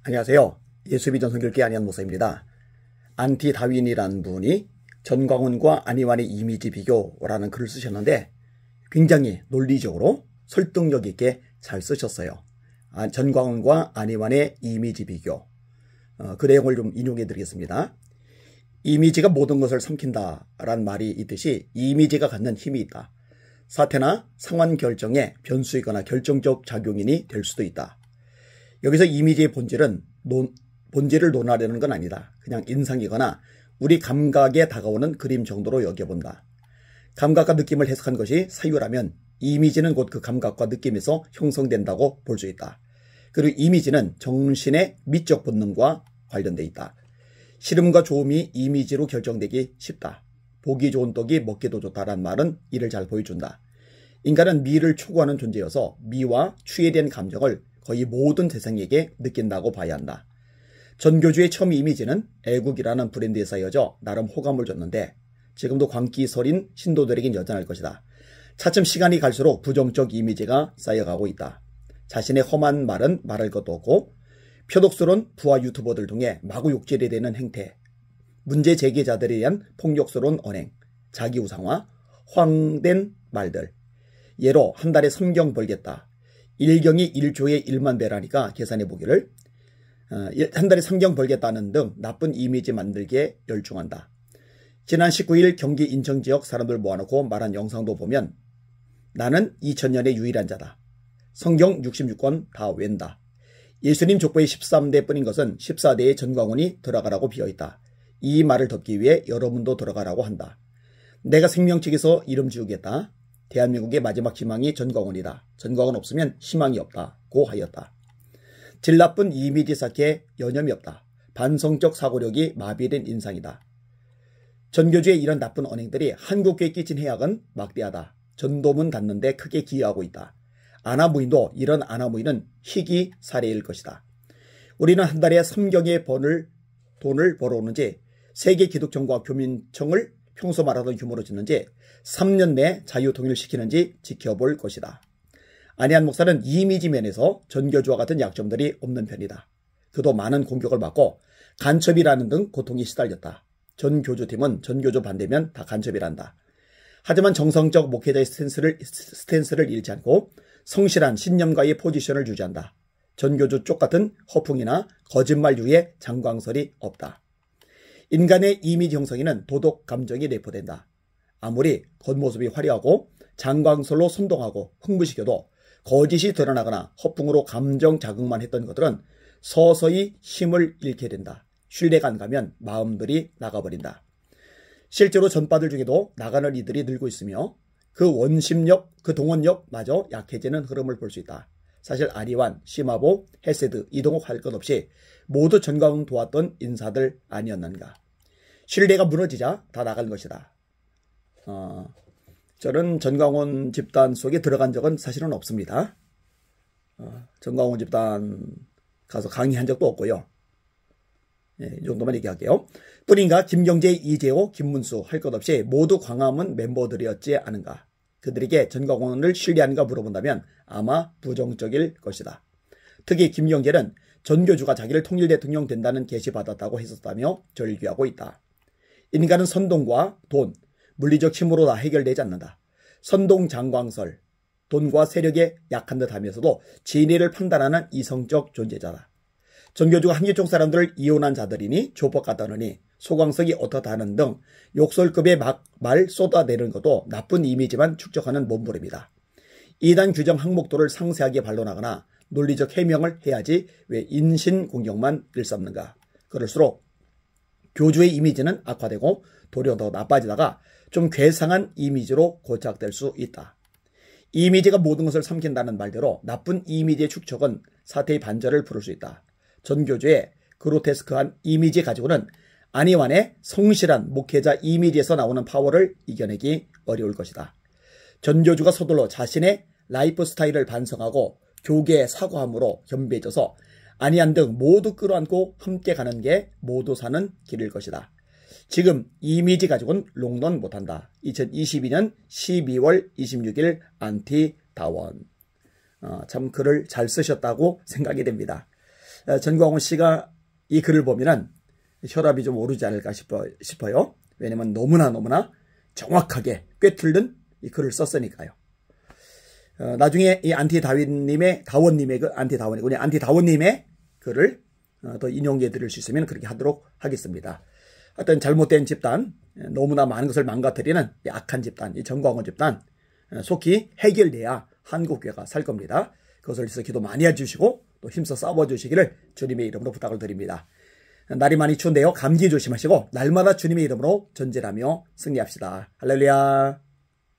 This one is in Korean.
안녕하세요. 예수비전 선교회 안희환 목사입니다. 안티 다윈이라는 분이 전광훈과 안희환의 이미지 비교라는 글을 쓰셨는데 굉장히 논리적으로 설득력 있게 잘 쓰셨어요. 전광훈과 안희환의 이미지 비교. 그 내용을 좀 인용해 드리겠습니다. 이미지가 모든 것을 삼킨다라는 말이 있듯이 이미지가 갖는 힘이 있다. 사태나 상황 결정에 변수이거나 결정적 작용인이 될 수도 있다. 여기서 이미지의 본질을 논하려는 건 아니다. 그냥 인상이거나 우리 감각에 다가오는 그림 정도로 여겨본다. 감각과 느낌을 해석한 것이 사유라면 이미지는 곧 그 감각과 느낌에서 형성된다고 볼 수 있다. 그리고 이미지는 정신의 미적 본능과 관련돼 있다. 싫음과 좋음이 이미지로 결정되기 쉽다. 보기 좋은 떡이 먹기도 좋다라는 말은 이를 잘 보여준다. 인간은 미를 추구하는 존재여서 미와 추에 대한 감정을 거의 모든 대상에게 느낀다고 봐야 한다. 전교주의 처음 이미지는 애국이라는 브랜드에 쌓여져 나름 호감을 줬는데 지금도 광기 서린 신도들에겐 여전할 것이다. 차츰 시간이 갈수록 부정적 이미지가 쌓여가고 있다. 자신의 험한 말은 말할 것도 없고 표독스러운 부하 유튜버들 통해 마구 욕질이 되는 행태, 문제 제기자들에 대한 폭력스러운 언행, 자기 우상화, 황된 말들. 예로 한 달에 3경 벌겠다. 1경이 1조에 1만 배라니까 계산해 보기를 한 달에 3경 벌겠다는 등 나쁜 이미지 만들기에 열중한다. 지난 19일 경기 인천 지역 사람들 모아놓고 말한 영상도 보면 나는 2000년의 유일한 자다. 성경 66권 다 웬다. 예수님 족보의 13대 뿐인 것은 14대의 전광훈이 들어가라고 비어있다. 이 말을 덮기 위해 여러분도 들어가라고 한다. 내가 생명책에서 이름 지우겠다. 대한민국의 마지막 희망이 전광훈이다. 전광훈 없으면 희망이 없다고 하였다. 질 나쁜 이미지 쌓기에 여념이 없다. 반성적 사고력이 마비된 인상이다. 전교주의 이런 나쁜 언행들이 한국교회에 끼친 해악은 막대하다. 전도문 닫는 데 크게 기여하고 있다. 아나무인도 이런 아나무인은 희귀 사례일 것이다. 우리는 한 달에 3경의 돈을 벌어오는지 세계 기독정과 교민청을 평소 말하던 규모로 짓는지 3년 내 자유통일시키는지 지켜볼 것이다. 안희환 목사는 이미지 면에서 전교주와 같은 약점들이 없는 편이다. 그도 많은 공격을 받고 간첩이라는 등 고통이 시달렸다. 전교주팀은 전교주 반대면 다 간첩이란다. 하지만 정성적 목회자의 스탠스를 잃지 않고 성실한 신념가의 포지션을 유지한다. 전교주 쪽 같은 허풍이나 거짓말류의 장광설이 없다. 인간의 이미지 형성에는 도덕 감정이 내포된다. 아무리 겉모습이 화려하고 장광설로 선동하고 흥부시켜도 거짓이 드러나거나 허풍으로 감정 자극만 했던 것들은 서서히 힘을 잃게 된다. 신뢰가 안 가면 마음들이 나가버린다. 실제로 전파들 중에도 나가는 이들이 늘고 있으며 그 원심력, 그 동원력마저 약해지는 흐름을 볼 수 있다. 사실 안희환, 심화보, 헤세드, 이동욱 할 것 없이 모두 전광훈 도왔던 인사들 아니었는가. 신뢰가 무너지자 다 나간 것이다. 저는 전광훈 집단 속에 들어간 적은 사실은 없습니다. 전광훈 집단 가서 강의한 적도 없고요. 이 정도만 얘기할게요. 뿐인가 김경재, 이재호, 김문수 할 것 없이 모두 광화문 멤버들이었지 않은가. 그들에게 전광훈을 신뢰하는가 물어본다면 아마 부정적일 것이다. 특히 김경재는 전교주가 자기를 통일대통령 된다는 계시받았다고 했었다며 절규하고 있다. 인간은 선동과 돈, 물리적 힘으로 다 해결되지 않는다. 선동 장광설, 돈과 세력에 약한 듯 하면서도 진리를 판단하는 이성적 존재자다. 전교주가 한계쪽 사람들을 이혼한 자들이니 조폭 같다느니 소광석이 어떻다는 등 욕설급의 말 쏟아내는 것도 나쁜 이미지만 축적하는 몸부림이다. 이단 규정 항목도를 상세하게 반론하거나 논리적 해명을 해야지 왜 인신공격만 일삼는가. 그럴수록 교주의 이미지는 악화되고 도리어 더 나빠지다가 좀 괴상한 이미지로 고착될 수 있다. 이미지가 모든 것을 삼킨다는 말대로 나쁜 이미지의 축적은 사태의 반절을 부를 수 있다. 전교주의 그로테스크한 이미지 가지고는 안희환의 성실한 목회자 이미지에서 나오는 파워를 이겨내기 어려울 것이다. 전교주가 서둘러 자신의 라이프 스타일을 반성하고 교계에 사과함으로 겸비해져서 안희환 등 모두 끌어안고 함께 가는 게 모두 사는 길일 것이다. 지금 이미지 가지고는 롱런 못한다. 2022년 12월 26일 안티 다원. 참 글을 잘 쓰셨다고 생각이 됩니다. 전광훈 씨가 이 글을 보면은 혈압이 좀 오르지 않을까 싶어요. 왜냐면 너무나 정확하게 꿰뚫는 이 글을 썼으니까요. 나중에 이 안티다원님의 글을 더 인용해 드릴 수 있으면 그렇게 하도록 하겠습니다. 어떤 잘못된 집단, 너무나 많은 것을 망가뜨리는 이 악한 집단, 이 전광훈 집단 속히 해결돼야 한국교회가 살 겁니다. 그것을 위해서 기도 많이 해주시고 또 힘써 싸워주시기를 주님의 이름으로 부탁을 드립니다. 날이 많이 추운데요. 감기 조심하시고 날마다 주님의 이름으로 전진하며 승리합시다. 할렐루야.